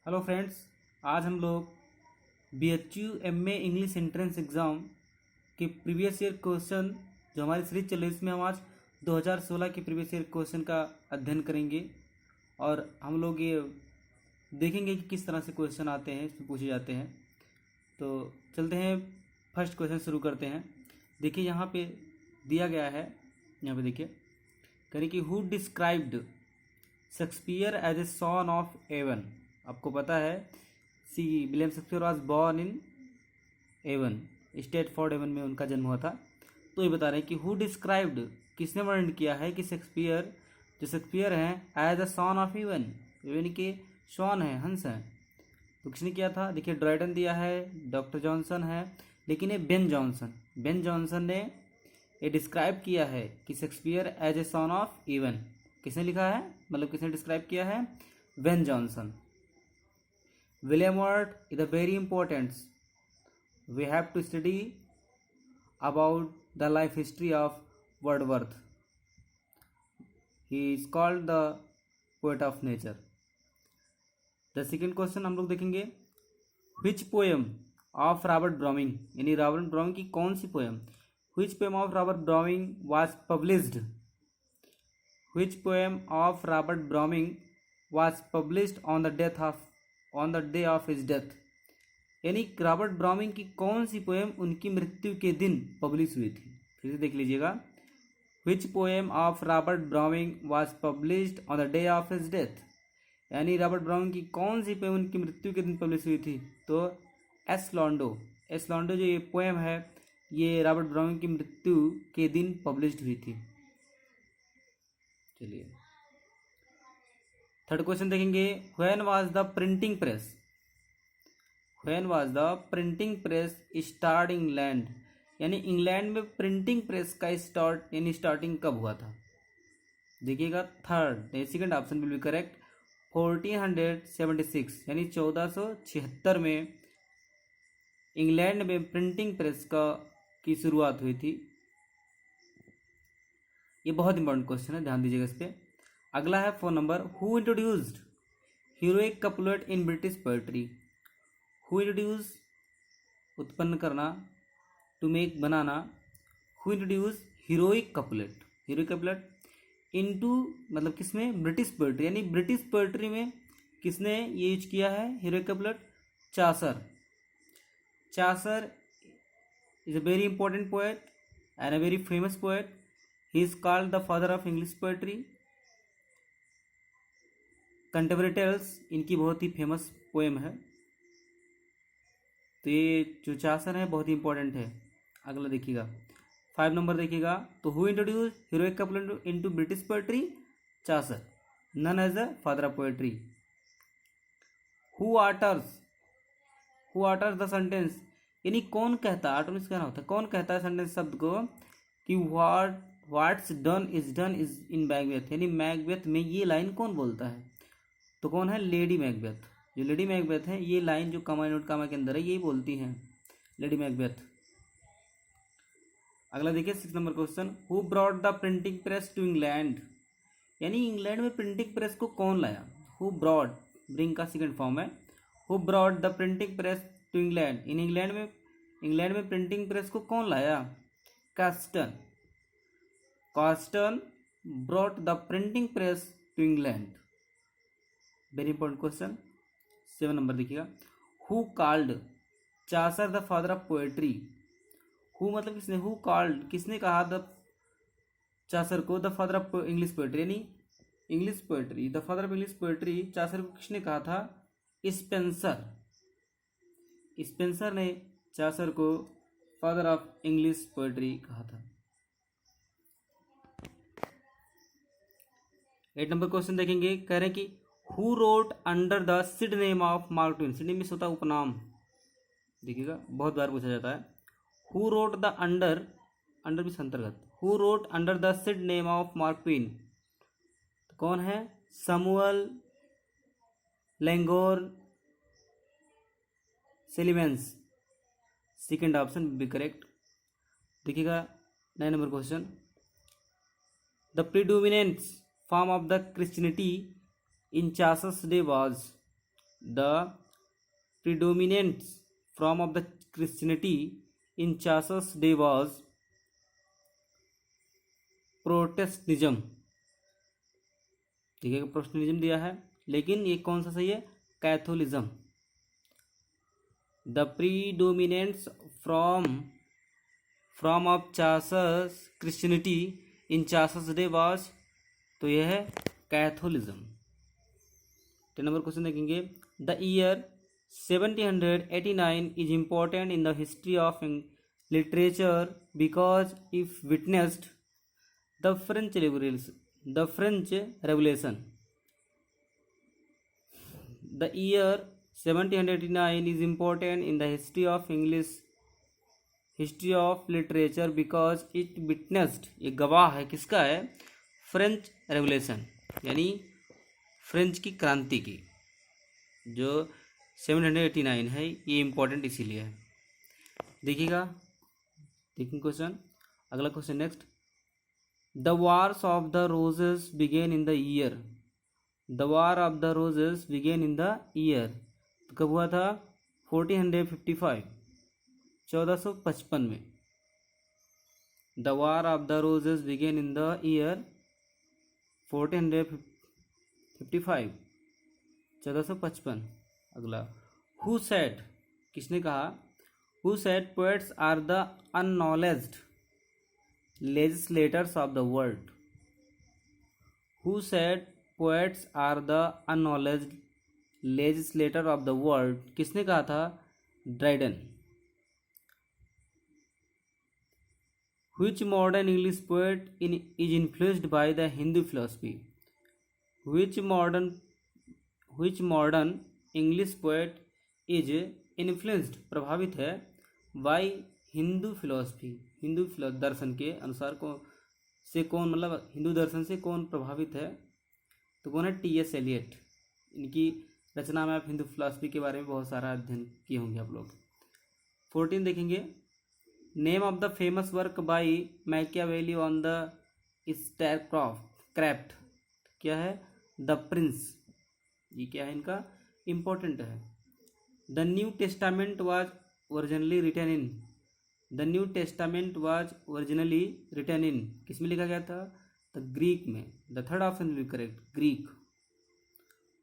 Hello friends, आज हम लोग BHU MA English entrance exam के प्रीवियस ईयर क्वेश्चन जो हमारी सीरीज चल रही है इसमें हम आज 2016 के प्रीवियस ईयर क्वेश्चन का अध्ययन करेंगे और हम लोग ये देखेंगे कि किस तरह से क्वेश्चन आते हैं, इसमें पूछे जाते हैं। तो चलते हैं, फर्स्ट क्वेश्चन शुरू करते हैं। देखिए यहाँ पे दिया गया है, यहाँ पे देखिए करें कि who described Shakespeare as a son of Avon. आपको पता है William Shakespeare was born in Avon, Stratford Avon में उनका जन्म हुआ था। तो ये बता रहे हैं कि हु डिस्क्राइब्ड, किसने वर्णन किया है कि शेक्सपियर, जो शेक्सपियर हैं, as a son of Avon, Avon के शॉन है, हंस हैं। तो किसने किया था? देखिए ड्राइडन दिया है, डॉक्टर जॉनसन है, लेकिन ये बेन जॉनसन ने ये डिस्क्राइब किया है कि Shakespeare as a son of Avon. किसने लिखा है, मतलब किसने डिस्क्राइब किया है? Ben Jonson. William Ward is a very important. We have to study about the life history of Wordsworth. He is called the poet of nature. The second question हम लोग देखेंगे, which poem of Robert Browning, यानी Robert browning की कौन सी poem, which poem of Robert Browning was published, which poem of Robert Browning was published on the day of his death, यानी Robert browning की कौन सी poem उनकी मृत्यु के दिन पब्लिश हुई थी। फिर से देख लीजिएगा, which poem of Robert browning was published on the day of his death, यानी रॉबर्ट ब्राउनिंग की कौन सी पोएम उनकी मृत्यु के दिन पब्लिश हुई थी। तो एस लॉन्डो जो ये पोएम है, ये रॉबर्ट ब्राउनिंग की मृत्यु के दिन पब्लिश्ड हुई थी। चलिए थर्ड क्वेश्चन देखेंगे, when was the printing press start England, यानी इंग्लैंड में प्रिंटिंग प्रेस का स्टार्टिंग कब हुआ था। देखिएगा third, second option will be correct. 1476, यानी 1476 में इंग्लैंड में प्रिंटिंग प्रेस की शुरुआत हुई थी। ये बहुत इंपॉर्टेंट क्वेश्चन है, ध्यान दीजिएगा इस पर। अगला है 4 number, who introduced heroic couplet in British poetry. Who introduce, उत्पन्न करना, टू मेक, बनाना। Who introduce heroic couplet into, मतलब किसमें? ब्रिटिश पोएट्री, यानी ब्रिटिश पोएट्री में किसने ये यूज किया है heroic couplet? Chaucer is a very important poet and a very famous poet. He is called the father of English poetry. Contemporary tales इनकी बहुत ही फेमस पोएम है। तो ये जो चासर है बहुत ही इंपॉर्टेंट है। अगला देखिएगा 5 नंबर देखिएगा, तो who introduce heroic couplet into British poetry? Chaucer, known as the father of poetry. Who utters the sentence, यानी कौन कहता, आटर मीन्स कहना होता है, कौन कहता है सेंटेंस शब्द को कि what's done is in Macbeth, यानी मैकबेथ में ये लाइन कौन बोलता है? तो कौन है? Lady Macbeth. जो लेडी मैकबेथ है, ये लाइन जो कमा नोट कामा के अंदर है, यही बोलती हैं लेडी मैकबेथ। अगला देखिए 6 number question, who brought the printing press to England, यानी इंग्लैंड में प्रिंटिंग प्रेस को कौन लाया? हु ब्रॉट, ब्रिंग का सेकंड फॉर्म है। Who brought the printing press to England, in England में प्रिंटिंग प्रेस को कौन लाया? Caxton brought the printing press to England. Very important question. 7 number देखिएगा, who called Chaucer the father of poetry. Who मतलब किसने? Who called, किसने कहा the Chaucer को the father of English poetry, यानी English poetry, the father of English poetry Chaucer को किसने कहा था? स्पेंसर ने चासर को फादर ऑफ इंग्लिश पोएट्री कहा था। 8 नंबर क्वेश्चन देखेंगे, कह रहे हैं कि who wrote under the pseudo name of Mark Twain. Pseudo name होता है उपनाम, देखिएगा बहुत बार पूछा जाता है। Who wrote the under means अंतर्गत, who wrote under the pseudo name of Mark Twain, तो कौन है? Samuel Langhorne Clemens. Second option B correct. देखिएगा 9 number question, the predominant form of the Christianity in चासस day was, the predominance from of the Christianity in Chassis Day was Protestantism। ठीक है, Protestantism दिया है, लेकिन ये कौन सा सही है? Catholicism. The predominance from of चासस Christianity in चासस डे वाज, तो यह है कैथोलिज्म। 10 नंबर क्वेश्चन देखेंगे। The year 1789 is important in the history of literature because if witnessed the French revolution. The year 1789 is important in the history of literature because it witnessed, ये गवाह है किसका है? French revolution, यानी French की क्रांति की, जो 1789 है, ये इम्पोर्टेंट इसीलिए है। देखिएगा, देखिए क्वेश्चन, अगला question next. The wars of the roses begin in the year, the war of the roses begin in the year, तो कब हुआ था? 1455, 1455 में। The war of the roses begin in the year 1455, 1455। अगला, हु सेड, किसने कहा? Who said poets are the unacknowledged legislators of the world. Who said poets are the unacknowledged legislator of the world, किसने कहा था? Dryden. Which modern English poet is influenced by the Hindu philosophy? Which modern English poet is influenced, प्रभावित है, by Hindu philosophy, Hindu दर्शन के अनुसार कौन, मतलब हिंदू दर्शन से कौन प्रभावित है? तो कौन है? टी.एस. एलियट। इनकी रचना में आप हिंदू फिलोसफी के बारे में बहुत सारा अध्ययन किए होंगे आप लोग। 14 देखेंगे। Name of the famous work by Machiavelli on the statecraft, क्या है? The prince. ये क्या है? इनका इम्पोर्टेंट है। The New Testament was originally written in, the New Testament was originally written in, किस में लिखा गया था? द ग्रीक में। The third option will be correct, Greek.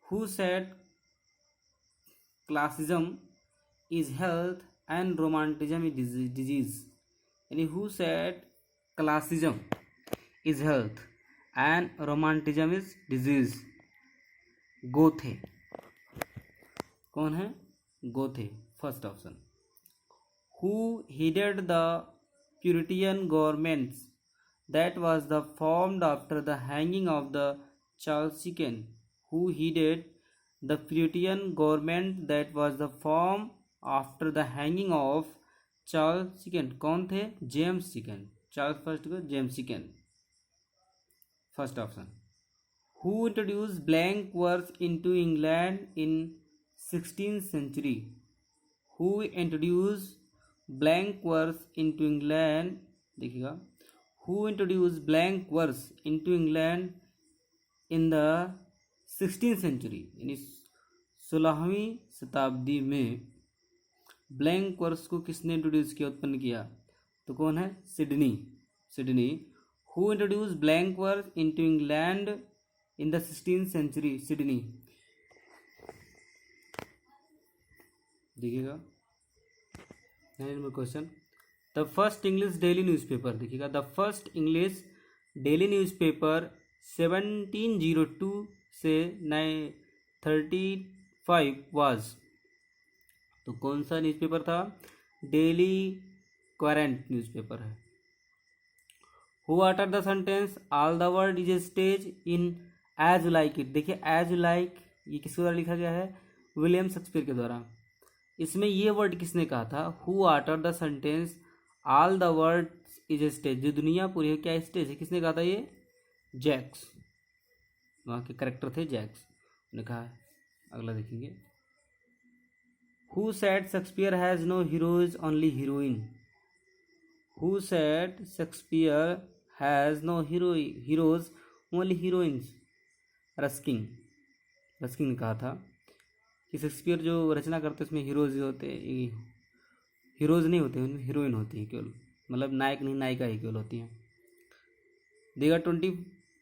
Who said classicism is health and romanticism is disease, यानी who said classicism is health and romanticism is disease? Goethe. कौन है? Goethe, first option. Who headed the Puritan governments that was the formed after the hanging of the Charles Dickens? Who headed the Puritan government that was the formed after the hanging of Charles Dickens? कौन थे? James Dickens. Charles first को James Dickens, first option. Who introduce blank verse into England in 16th century? Who introduce blank verse into England, देखिएगा, who introduce blank verse into England in the 16th century, यानी 16वीं शताब्दी में blank verse को किसने introduce किया, उत्पन्न किया? तो कौन है? Sidney. Who introduce blank verse into England in the 16th century? Sidney. देखिएगा, question. The first English daily newspaper, देखिएगा, the first English daily newspaper 1702 से 935 वाज, तो कौन सा न्यूज़पेपर था? डेली क्वारेंट न्यूज़पेपर है। Who utter the sentence all the world is a stage in as you like it, देखिए as you like ये किसके द्वारा लिखा गया है? विलियम शेक्सपियर के द्वारा। इसमें ये वर्ड किसने कहा था? Who utter the sentence all the world is a stage, जो दुनिया पूरी है क्या स्टेज है, किसने कहा था? ये जैक्स, वहाँ के करेक्टर थे जैक्स ने कहा है। अगला देखेंगे। Who said Shakespeare has no heroes, only heroine? Who said Shakespeare has no heroes, only heroines? Ruskin ने कहा था। कि शेक्सपियर जो रचना करते हैं उसमें हीरोज होते, हीरोज नहीं होते, उनमें हीरोइन होती है केवल, मतलब नायक नहीं नायिका ही केवल होती हैं। देगा 22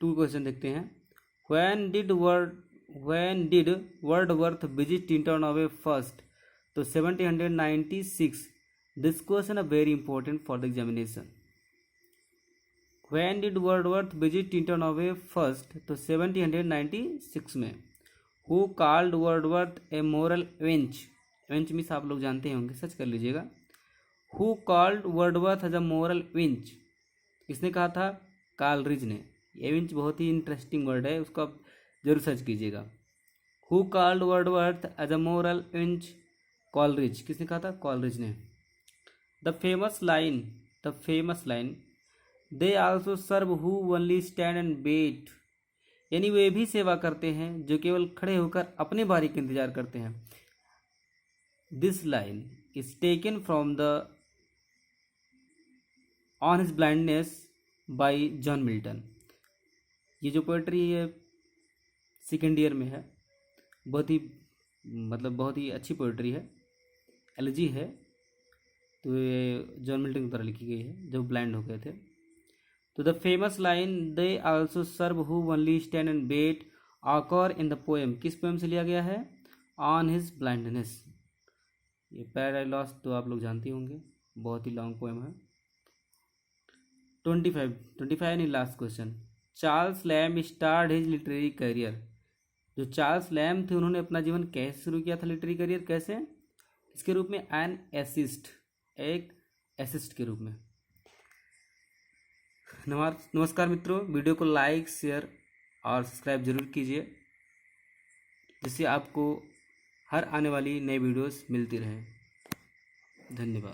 क्वेश्चन देखते हैं। When did Wordsworth visit Tintern Abbey first? तो 1796। This question are very important for the examination. When did Wordsworth visit Tintern Abbey first? तो 1796 में। Who called Wordsworth a moral wench? Wench means आप लोग जानते होंगे, सर्च कर लीजिएगा। Who called Wordsworth as a moral wench? किसने कहा था? कॉलरिज ने। ये वेंच बहुत ही इंटरेस्टिंग वर्ड है, उसको आप जरूर सर्च कीजिएगा। Who called Wordsworth as a moral wench? Coleridge. किसने कहा था? कॉलरिज ने। The famous line they also serve who only stand and wait, यानी वे भी सेवा करते हैं जो केवल खड़े होकर अपने बारी का इंतजार करते हैं। This line is taken from the on his blindness bye John Milton. ये जो पोएट्री है सेकेंड ईयर में है, बहुत ही अच्छी पोएट्री है, एलिजी है। तो ये जॉन मिल्टन की तरह लिखी गई है जब ब्लाइंड हो गए थे। तो the famous line they also serve who only stand and wait occur in the poem, किस पोएम से लिया गया है? On his blindness. ये पैराडाइज लॉस्ट तो आप लोग जानते होंगे, बहुत ही लॉन्ग पोएम है। 25 नहीं, last question. Charles lamb start his literary career. जो चार्ल्स लैम्ब थे उन्होंने अपना जीवन कैसे शुरू किया था, लिटरेरी करियर कैसे? इसके रूप में एन एसिस्ट, एक एसिस्ट के रूप में। नमस्कार मित्रों, वीडियो को लाइक शेयर और सब्सक्राइब जरूर कीजिए, जिससे आपको हर आने वाली नई वीडियोस मिलती रहे। धन्यवाद।